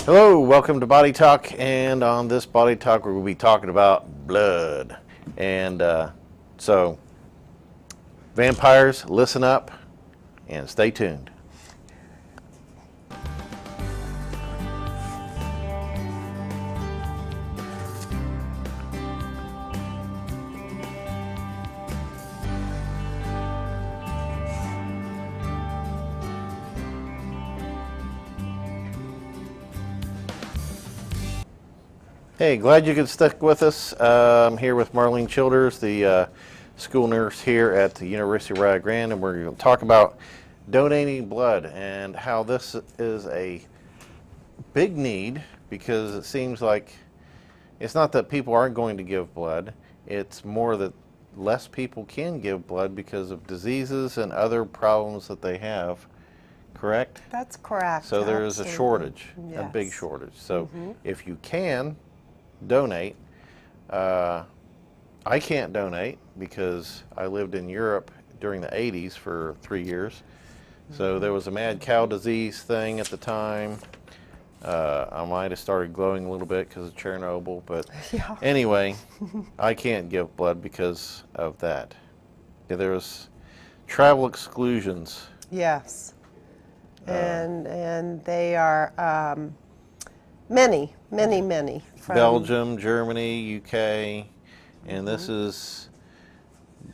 Hello, welcome to Body Talk, and on this Body Talk we're going to be talking about blood. And so, vampires, listen up and stay tuned. Hey, glad you could stick with us. I'm here with Marlene Childers, the school nurse here at the University of Rio Grande, and we're going to talk about donating blood and how this is a big need, because it seems like it's not that people aren't going to give blood, it's more that less people can give blood because of diseases and other problems that they have. Correct? That's correct. So there is a absolutely. shortage, a Yes. big shortage. So if you can donate, I can't donate because I lived in Europe during the 80s for 3 years. So there was a mad cow disease thing at the time. I might have started glowing a little bit because of Chernobyl, but Yeah. anyway, I can't give blood because of that. Yeah, there was travel exclusions. Yes. And they are many. From Belgium, Germany, UK, and this is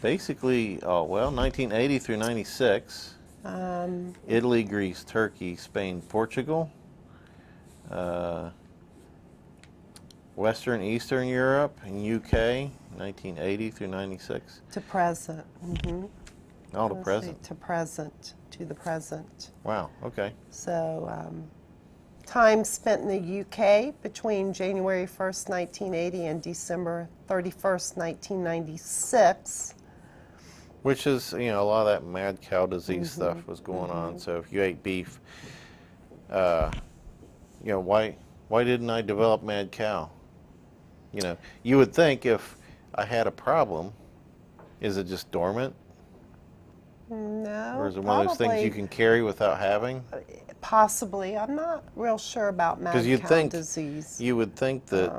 basically, 1980 through 96. Italy, Greece, Turkey, Spain, Portugal, Western, Eastern Europe, and UK, 1980 through 96. to present. All to Let's present. see, to the present. Wow, okay. So time spent in the UK between January 1st, 1980 and December 31st, 1996. Which is, a lot of that mad cow disease stuff was going on. So if you ate beef, why didn't I develop mad cow? You would think if I had a problem, is it just dormant? No, Or is it one of those things probably- you can carry without having? Possibly. I'm not real sure about mad 'Cause you'd cow think disease. You would think that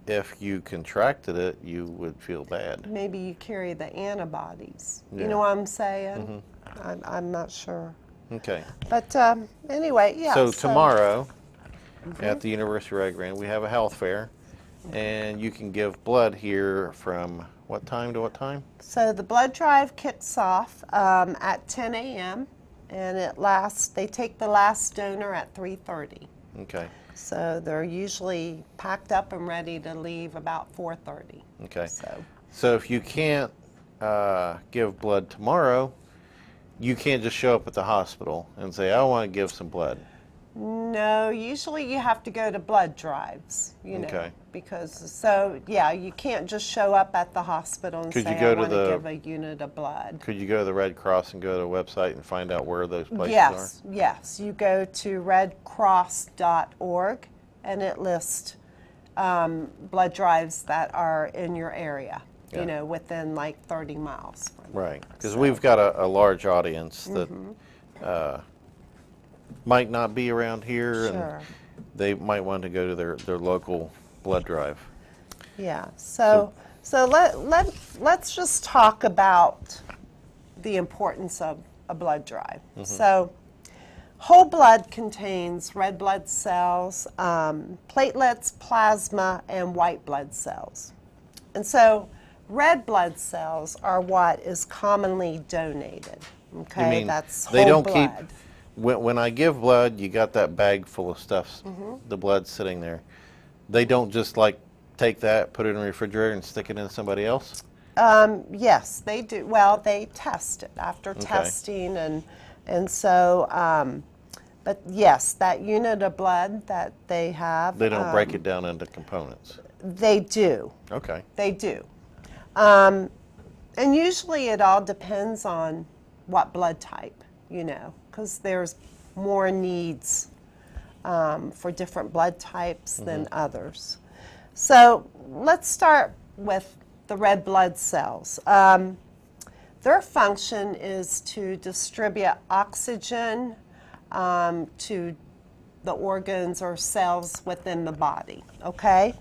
if you contracted it, you would feel bad. Maybe you carry the antibodies. Yeah. You know what I'm saying? I'm not sure. Okay. But anyway, yeah. So tomorrow at the University of Rio Grande, we have a health fair, and you can give blood here from what time to what time? So the blood drive kicks off at 10 a.m. and it lasts. They take the last donor at 3:30. Okay. So they're usually packed up and ready to leave about 4:30. Okay. So So if you can't give blood tomorrow, you can't just show up at the hospital and say, I want to give some blood. no, usually you have to go to blood drives, Okay. because you can't just show up at the hospital and Could you say go I to want to the- give a unit of blood. Could you go to the Red Cross and go to the website and find out where those places Yes, you go to redcross.org and it lists blood drives that are in your area, Yeah. within like 30 miles. are? Right. Because we've got a large audience that might not be around here, Sure. and they might want to go to their local blood drive. Yeah. So let's just talk about the importance of a blood drive. So whole blood contains red blood cells, platelets, plasma, and white blood cells. And so red blood cells are what is commonly donated. Okay, You mean that's they whole don't blood. keep when I give blood, you got that bag full of stuff, the blood sitting there. They don't just take that, put it in the refrigerator, and stick it in somebody else? Yes, they do. Well, they test it after testing, and so. But yes, that unit of blood that they have. They don't break it down into components. They do. Okay. They do. And usually it all depends on what blood type, because there's more needs for different blood types than others. So let's start with the red blood cells. Their function is to distribute oxygen to the organs or cells within the body. Okay,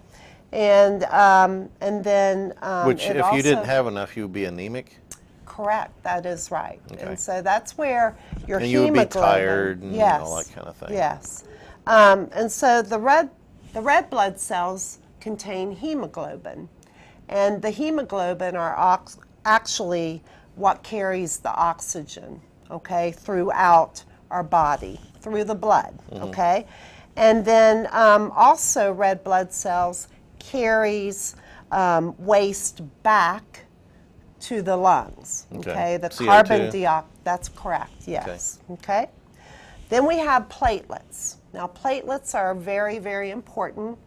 and then Which, it if you didn't also- have enough, you would be anemic. Correct, that is right. Okay. And so that's where your And you would be hemoglobin. tired and yes, all that kind of thing. Yes. And so the red blood cells contain hemoglobin. And the hemoglobin are actually what carries the oxygen, okay, throughout our body, through the blood, okay? And then also red blood cells carries waste back to the lungs, Okay. okay? The CO2? carbon dioxide, that's correct, yes, okay? Then we have platelets. Now platelets are very, very important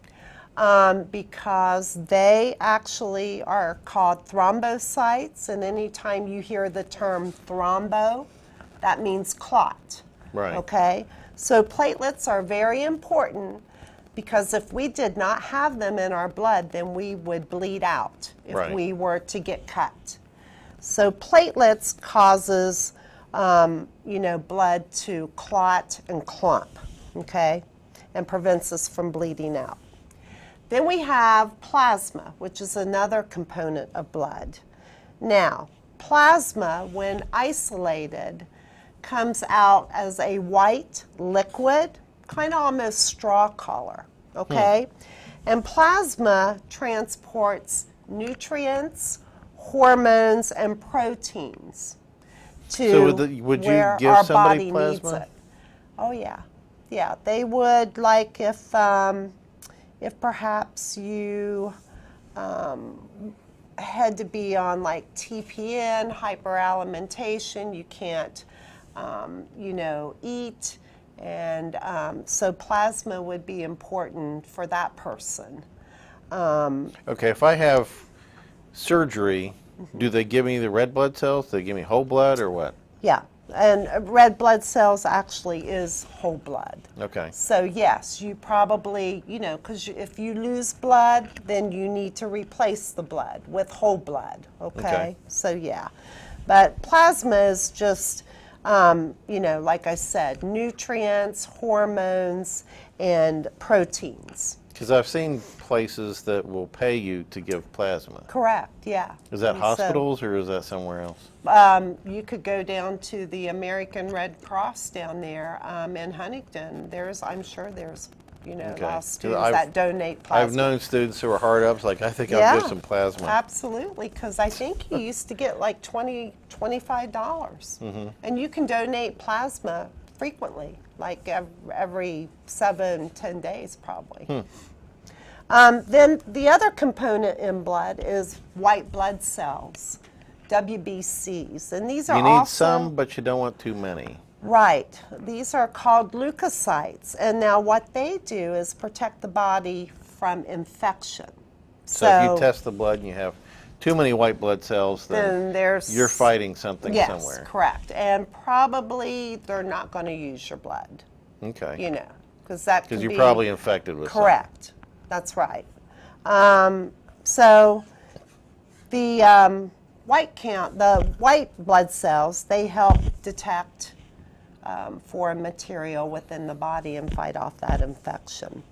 because they actually are called thrombocytes, and anytime you hear the term thrombo, that means clot. Right. Okay? So platelets are very important because if we did not have them in our blood, then we would bleed out if Right. we were to get cut. So platelets causes, blood to clot and clump, okay, and prevents us from bleeding out. Then we have plasma, which is another component of blood. Now, plasma, when isolated, comes out as a white liquid, kind of almost straw color, okay? And plasma transports nutrients, hormones, and proteins to So would you where give our somebody body needs plasma? it. Oh yeah, yeah. They would, like if perhaps you had to be on like TPN, hyperalimentation, you can't, eat, and so plasma would be important for that person. Okay, if I have surgery, do they give me the red blood cells? Do they give me whole blood or what? Yeah, and red blood cells actually is whole blood. Okay. So yes, you probably, because if you lose blood, then you need to replace the blood with whole blood, okay? So yeah, but plasma is just, like I said, nutrients, hormones, and proteins. Because I've seen places that will pay you to give plasma. Correct, yeah. Is that And so, hospitals or is that somewhere else? you could go down to the American Red Cross down there in Huntington. I'm sure there's, a lot Okay. of students I've- that donate plasma. I've known students who are hard ups, like, I think I'll Yeah, give some plasma. absolutely, because I think you used to get like $25. And you can donate plasma frequently, like every 7-10 days probably. Then the other component in blood is white blood cells, WBCs, and these are You need also some, but you don't want too many. right. These are called leukocytes, and now what they do is protect the body from infection. So if you test the blood and you have too many white blood cells, then there's you're fighting something yes, somewhere. correct, and probably they're not going to use your blood, Okay. because that could Because you're be probably infected with something. correct. That's right. So the the white blood cells, they help detect foreign material within the body and fight off that infection.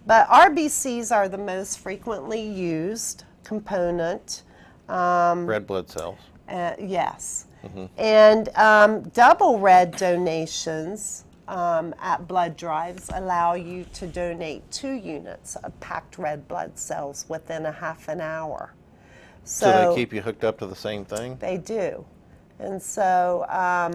But RBCs are the most frequently used component. Red blood cells. Yes. And double red donations at blood drives allow you to donate 2 units of packed red blood cells within a half an hour. So they keep you hooked up to the same thing? They do. And so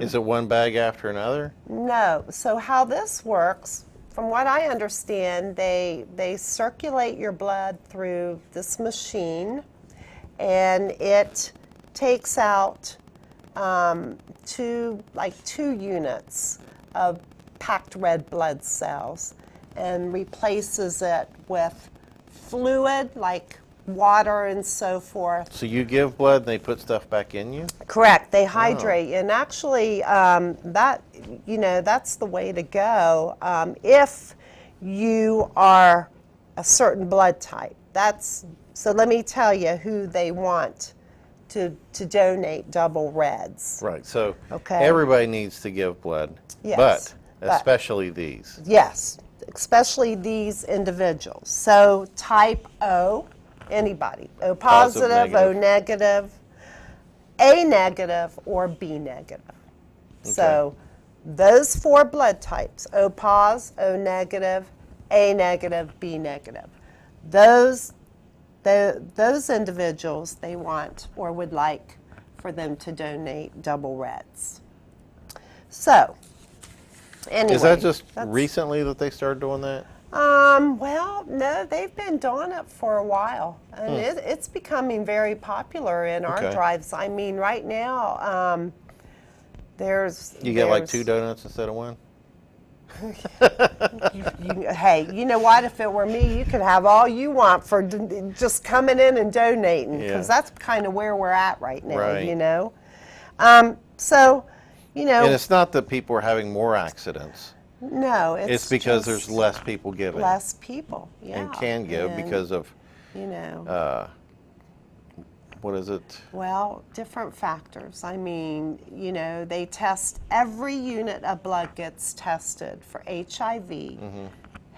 Is it one bag after another? no. So how this works, from what I understand, they circulate your blood through this machine, and it takes out 2 units of packed red blood cells and replaces it with fluid like water and so forth. So you give blood and they put stuff back in you? Correct. They hydrate, and actually, that's the way to go. If you are a certain blood type, so. Let me tell you who they want to donate double reds. Right. So Okay. everybody needs to give blood. Yes, But but- especially these. Yes, especially these individuals. So type O, anybody, O positive, O negative, A negative, or B negative. So those 4 blood types, O pos, O negative, A negative, B negative. Those individuals, they want or would like for them to donate double reds. So, anyway. Is that just recently that they started doing that? Well, no, they've been doing it for a while, and it's becoming very popular in our drives. I mean, right now, You get like 2 donuts instead of 1? Hey, you know what? If it were me, you could have all you want for just coming in and donating, because that's kind of where we're at right now, you know? So, you know. And it's not that people are having more accidents. No, it's because there's less people giving. Less people, yeah. And can give because of, you know. What is it? Well, different factors. I mean, you know, they test, every unit of blood gets tested for HIV,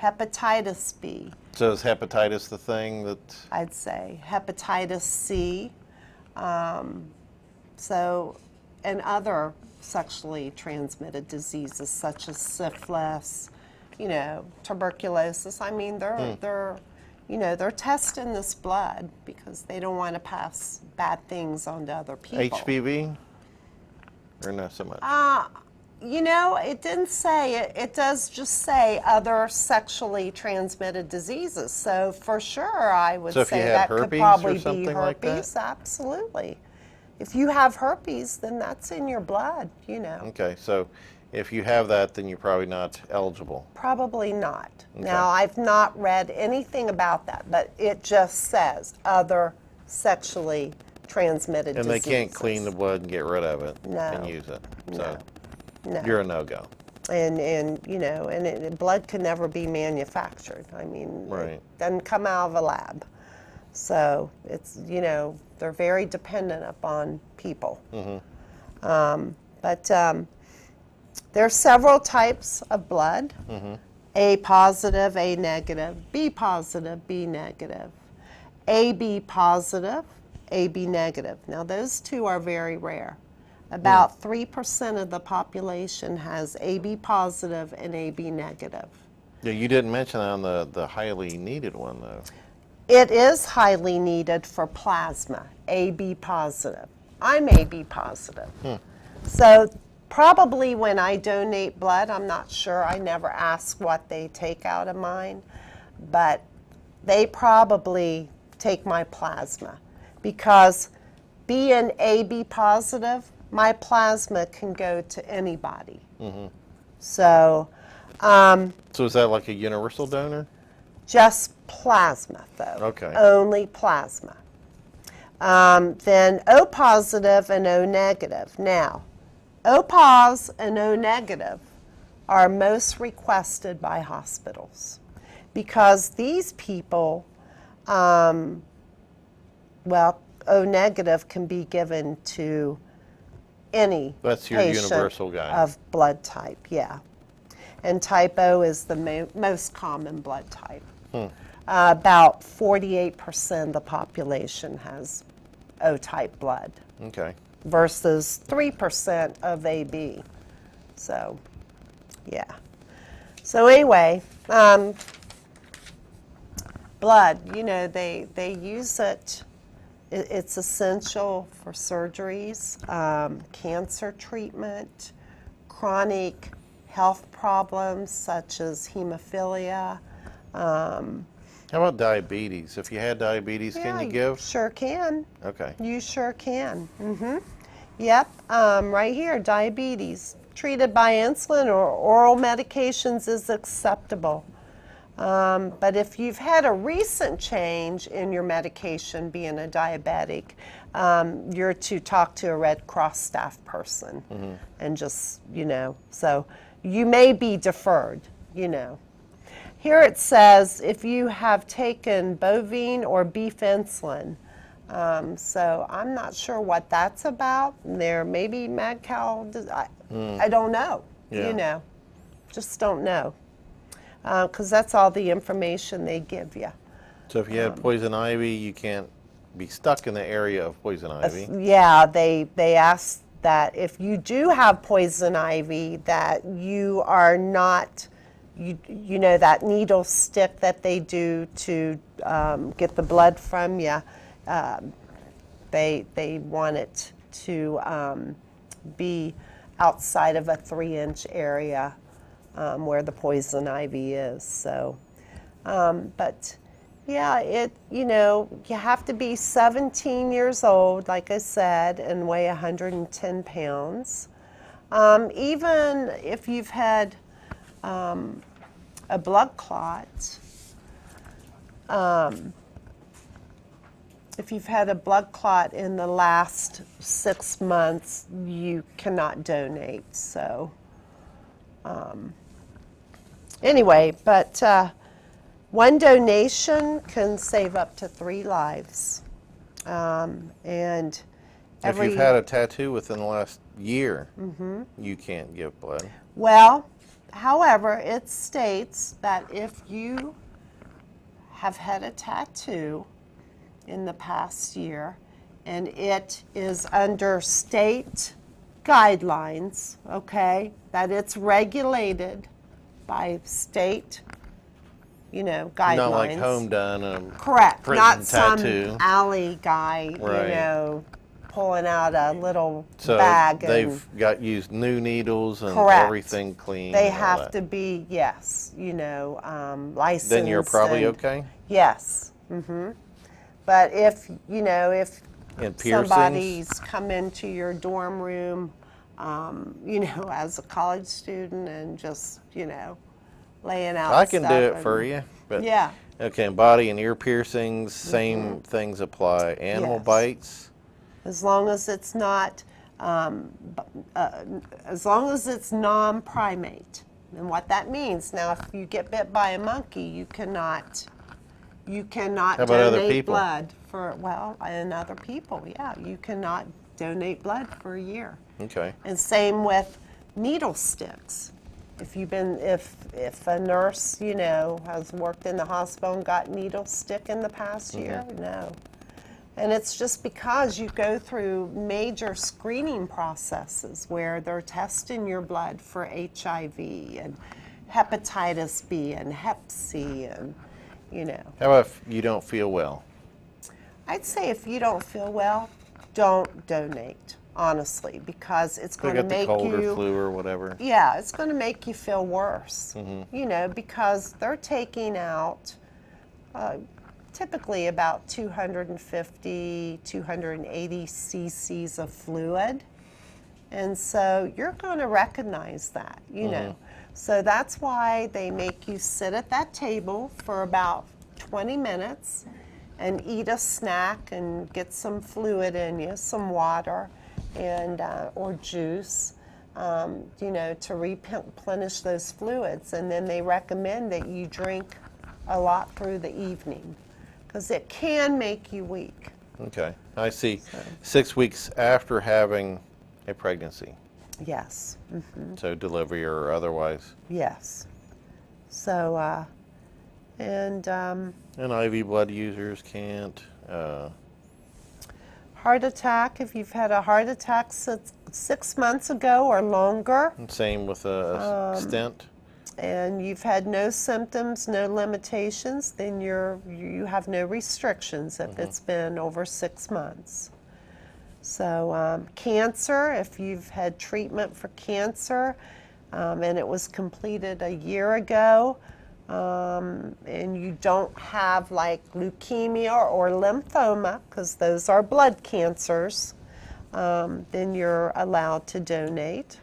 hepatitis B. So is hepatitis the thing that? I'd say hepatitis C. And other sexually transmitted diseases such as syphilis, you know, tuberculosis. I mean, they're testing this blood because they don't want to pass bad things on to other people. HPV? Or not so much? You know, it didn't say it. It does just say other sexually transmitted diseases. So for sure, I would say that could probably be herpes. Absolutely. If you have herpes, then that's in your blood, you know. Okay, so if you have that, then you're probably not eligible. Probably not. Okay. Now, I've not read anything about that, but it just says other sexually transmitted diseases. And they can't clean the blood and get rid of it and use it. So you're a no-go. And you know, and blood can never be manufactured. I mean, it doesn't come out of a lab. So it's, you know, they're very dependent upon people. But there are several types of blood. A positive, A negative, B positive, B negative, AB positive, AB negative. Now those 2 are very rare. About 3% of the population has AB positive and AB negative. Yeah, you didn't mention that on the highly needed one, though. It is highly needed for plasma, AB positive. I'm AB positive. So probably when I donate blood, I'm not sure, I never ask what they take out of mine, but they probably take my plasma because being AB positive, my plasma can go to anybody. So is that like a universal donor? Just plasma, though. Okay. Only plasma. Then O positive and O negative. Now, O pos and O negative are most requested by hospitals because these people, well, O negative can be given to any That's your patient universal guy. Of blood type, yeah. And type O is the most common blood type. About 48% of the population has O-type blood. Okay. Versus 3% of AB. So, yeah. So anyway, blood, you know, they use it. It's essential for surgeries, cancer treatment, chronic health problems such as hemophilia. How about diabetes? If you had diabetes, can you give? Sure can. Okay. You sure can. Yep, right here, diabetes. Treated by insulin or oral medications is acceptable. But if you've had a recent change in your medication, being a diabetic, you're to talk to a Red Cross staff person and just, you know, so you may be deferred, you know. Here it says if you have taken bovine or beef insulin. So I'm not sure what that's about. There may be mad cow. I don't know. You know, just don't know. because that's all the information they give you. So if you had poison ivy, you can't be stuck in the area of poison ivy. Yeah, they ask that if you do have poison ivy, that you are not, you know, that needle stick that they do to get the blood from you, they want it to be outside of a 3-inch area where the poison ivy is. So, but yeah, you know, you have to be 17 years old, like I said, and weigh 110 pounds. Even if you've had a blood clot, if you've had a blood clot in the last 6 months, you cannot donate. So, anyway, but one donation can save up to 3 lives. And If you've had a tattoo within the last year, you can't give blood. well, however, it states that if you have had a tattoo in the past year and it is under state guidelines, okay, that it's regulated by state, you know, guidelines. Not like home done. Correct. prison Not tattoo. some alley guy, Right. you know, pulling out a little So bag. they've got used new needles and Correct. everything clean. They and all have that. to be, yes, you know, licensed. Then you're probably and- okay. Yes. But if, you know, if And piercings. somebody's come into your dorm room, you know, as a college student and just, you know, laying out I can do stuff it and- for you. But Yeah. okay, and body and ear piercings, same things apply. Animal Yes. bites. As long as it's not, as long as it's non-primate. And what that means, now if you get bit by a monkey, you cannot How about other donate people? blood for, well, and other people, yeah. You cannot donate blood for a year. Okay. And same with needle sticks. If a nurse, you know, has worked in the hospital and got needle stick in the past year, no. And it's just because you go through major screening processes where they're testing your blood for HIV and hepatitis B and Hep C and, you know. How about if you don't feel well? I'd say if you don't feel well, don't donate, honestly, because it's They going to got the make cold or you, flu or whatever. yeah, it's going to make you feel worse, you know, because they're taking out typically about 250, 280 cc's of fluid. And so you're going to recognize that, you know. So that's why they make you sit at that table for about 20 minutes and eat a snack and get some fluid in you, some water and or juice, you know, to replenish those fluids. And then they recommend that you drink a lot through the evening because it can make you weak. Okay. I see. 6 weeks after having a pregnancy. Yes. So delivery or otherwise. Yes. So, and And IV blood users can't. heart attack, if you've had a heart attack 6 months ago or longer, Same with a stent. and you've had no symptoms, no limitations, then you have no restrictions if it's been over 6 months. So cancer, if you've had treatment for cancer and it was completed a year ago, and you don't have like leukemia or lymphoma, because those are blood cancers, then you're allowed to donate.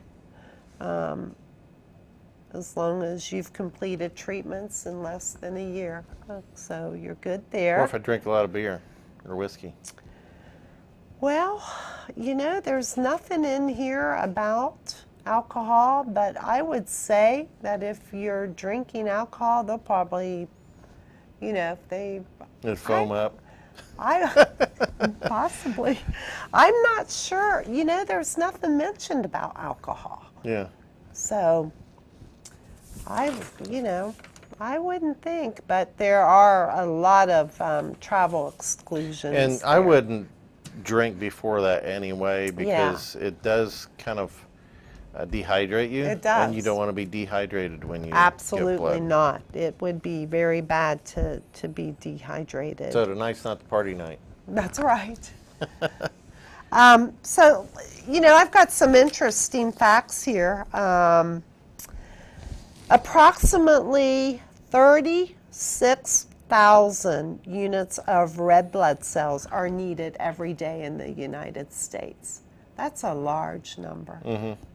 As long as you've completed treatments in less than a year. So you're good there. Or if I drink a lot of beer or whiskey. Well, you know, there's nothing in here about alcohol, but I would say that if you're drinking alcohol, they'll probably, you know, if they... It'd foam up. Possibly. I'm not sure. You know, there's nothing mentioned about alcohol. Yeah. So, you know, I wouldn't think, but there are a lot of travel exclusions. And I there. wouldn't drink before that anyway because it does kind of dehydrate you. It does. And you don't want to be dehydrated when you give Absolutely blood. not. It would be very bad to be dehydrated. So tonight's not the party night. That's right. So, I've got some interesting facts here. Approximately 36,000 units of red blood cells are needed every day in the United States. That's a large number.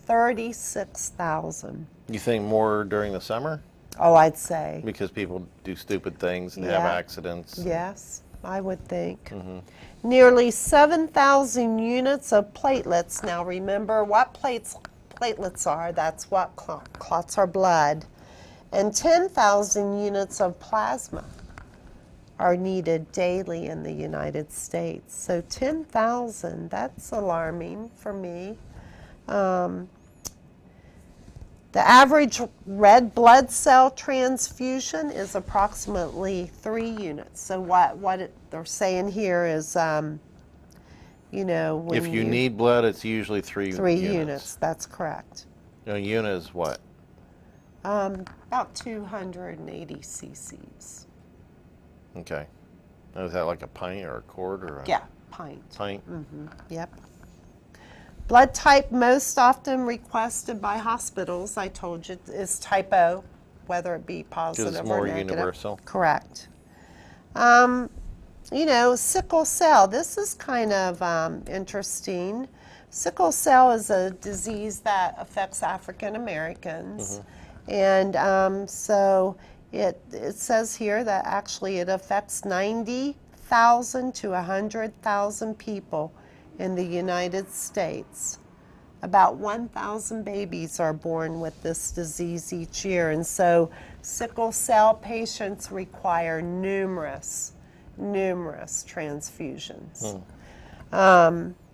36,000. You think more during the summer? Oh, I'd say. Because people do stupid things and have Yeah. accidents. Yes, I would think. Nearly 7,000 units of platelets. Now remember what platelets are. That's what clots our blood. And 10,000 units of plasma are needed daily in the United States. So 10,000, that's alarming for me. The average red blood cell transfusion is approximately 3 units. So what they're saying here is, when If you need blood, it's usually 3 3 units. units, that's correct. A unit is what? About 280 cc's. Okay. Now, is that like a pint or a quart or a Yeah, pint. pint? Yep. Blood type most often requested by hospitals, I told you, is type O, whether it be positive or more negative. universal. Correct. Sickle cell, this is kind of interesting. Sickle cell is a disease that affects African Americans. And so it says here that actually it affects 90,000 to 100,000 people in the United States. About 1,000 babies are born with this disease each year. And so sickle cell patients require numerous transfusions.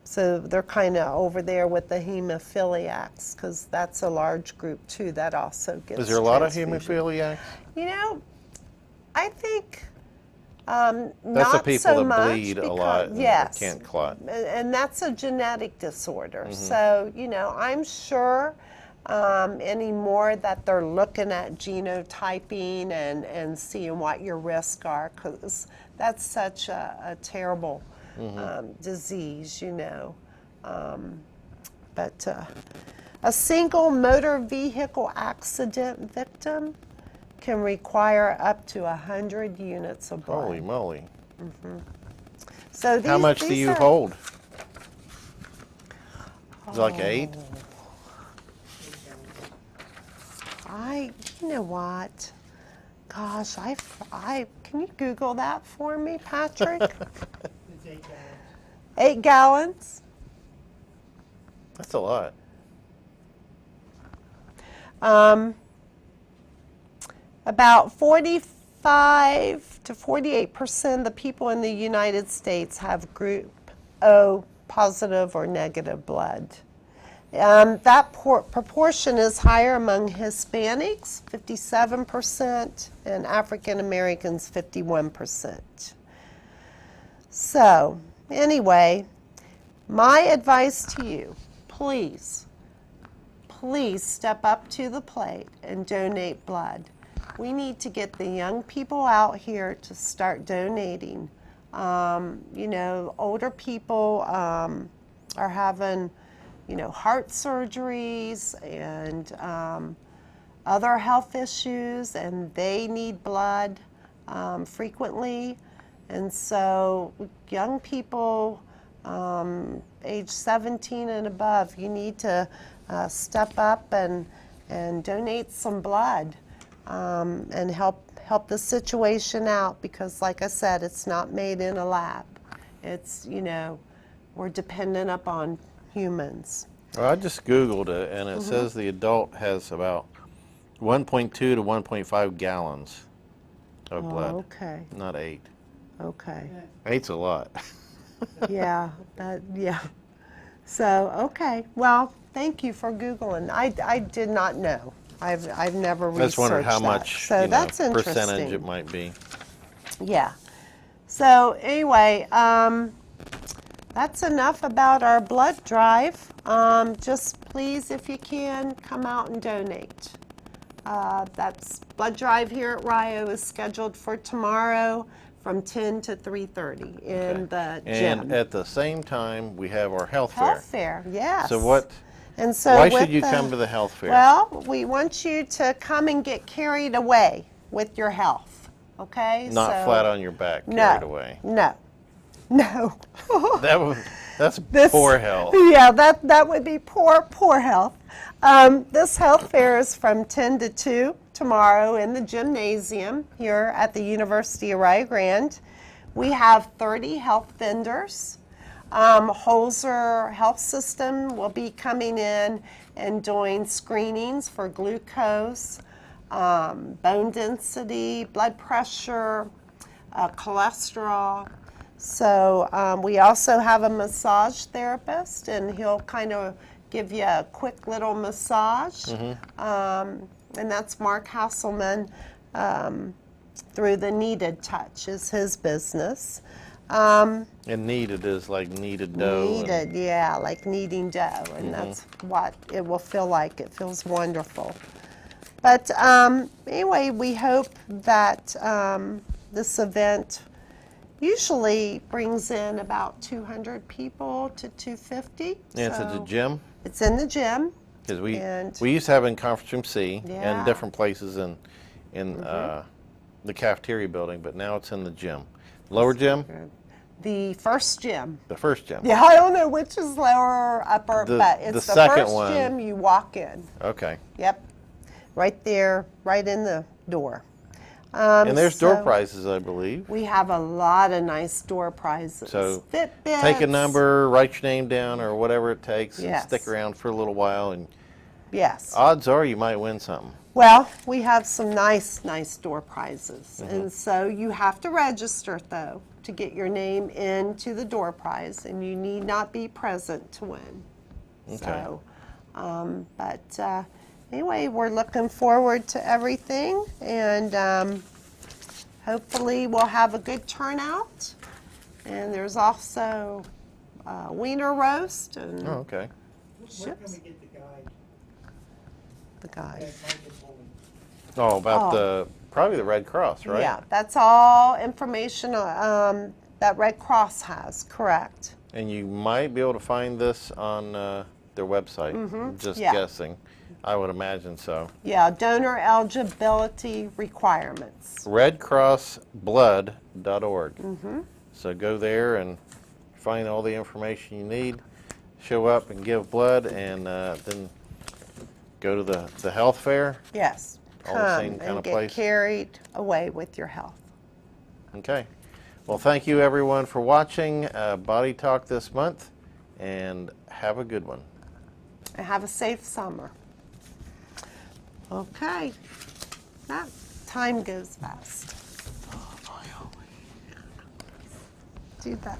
So they're kind of over there with the hemophiliacs because that's a large group too that also gets Is there a lot of transfusion. hemophiliacs? I think That's not the people so that much bleed a because- lot and yes, can't clot. and that's a genetic disorder. So I'm sure anymore that they're looking at genotyping and seeing what your risks are because that's such a terrible disease, But a single motor vehicle accident victim can require up to 100 units of blood. Holy moly. So How much do these you are- hold? Is it like 8? You know what? Gosh, can you Google that for me, Patrick? It's 8 gallons. 8 gallons? That's a lot. About 45 to 48% of the people in the United States have group O positive or negative blood. That proportion is higher among Hispanics, 57%, and African Americans, 51%. So, anyway, my advice to you, please step up to the plate and donate blood. We need to get the young people out here to start donating. Older people are having, heart surgeries and other health issues, and they need blood frequently. And so young people age 17 and above, you need to step up and donate some blood and help the situation out because, like I said, it's not made in a lab. It's, we're dependent upon humans. Well, I just Googled it, and it says the adult has about 1.2 to 1.5 gallons of blood. Okay, Not 8. okay. 8's a lot. Yeah, yeah. So, okay. Well, thank you for Googling. I did not know. I've never I just wondered researched how that. much, So you know, that's interesting. percentage it might be. Yeah. So anyway, that's enough about our blood drive. Just please, if you can, come out and donate. That's blood drive here at Rio is scheduled for tomorrow from 10 to 3:30 in the gym. And at the same time, we have our health fair. Health fair, yes. So what? And so Why with should you come to the health fair? Well, we want you to come and get carried away with your health. Okay? Not So- flat on your back, No. carried away. No. No. That's This- poor health. Yeah, that would be poor health. This health fair is from 10 to 2 tomorrow in the gymnasium here at the University of Rio Grande. We have 30 health vendors. Holzer Health System will be coming in and doing screenings for glucose, bone density, blood pressure, cholesterol. So we also have a massage therapist, and he'll kind of give you a quick little massage. And that's Mark Hasselman through the Kneaded Touch is his business. And kneaded is like kneaded dough. and- Kneaded, yeah, like kneading dough, and that's what it will feel like. It feels wonderful. But anyway, we hope that this event usually brings in about 200 people to 250. And it's at the So gym? It's in the gym. Because And- we used to have it in Conference Room C Yeah. and different places in the cafeteria building, but now it's in the gym. Lower gym? The first gym. The first gym? Yeah, I don't know which is lower or upper, The- but the it's the second first one. gym you walk in. Okay. Yep. Right there, right in the door. And there's door so prizes, I believe. We have a lot of nice door prizes. So Fitbits. take a number, write your name down, or whatever it takes, and Yes. stick around for a little while, and Yes. odds are you might win something. Well, we have some nice door prizes. Mm-hmm. And so you have to register, though, to get your name into the door prize, and you need not be present to win. Okay. So, but anyway, we're looking forward to everything, and hopefully we'll have a good turnout. And there's also wiener roast and Oh, okay. Where can Chips. we get the guide the guys. that Mike had told me? Oh, about Oh. probably the Red Cross, right? Yeah, that's all information that Red Cross has, correct. And you might be able to find this on their website. Just Mm-hmm. Yeah. guessing. I would imagine so. Yeah, donor eligibility requirements. RedCrossBlood.org. So go there and find all the information you need. Show up and give blood, and then go to the health fair. Yes, All the come same kind and of get place? carried away with your health. Okay. Well, thank you everyone for watching Body Talk this month, and have a good one. And have a safe summer. Okay, that time goes fast. Do that.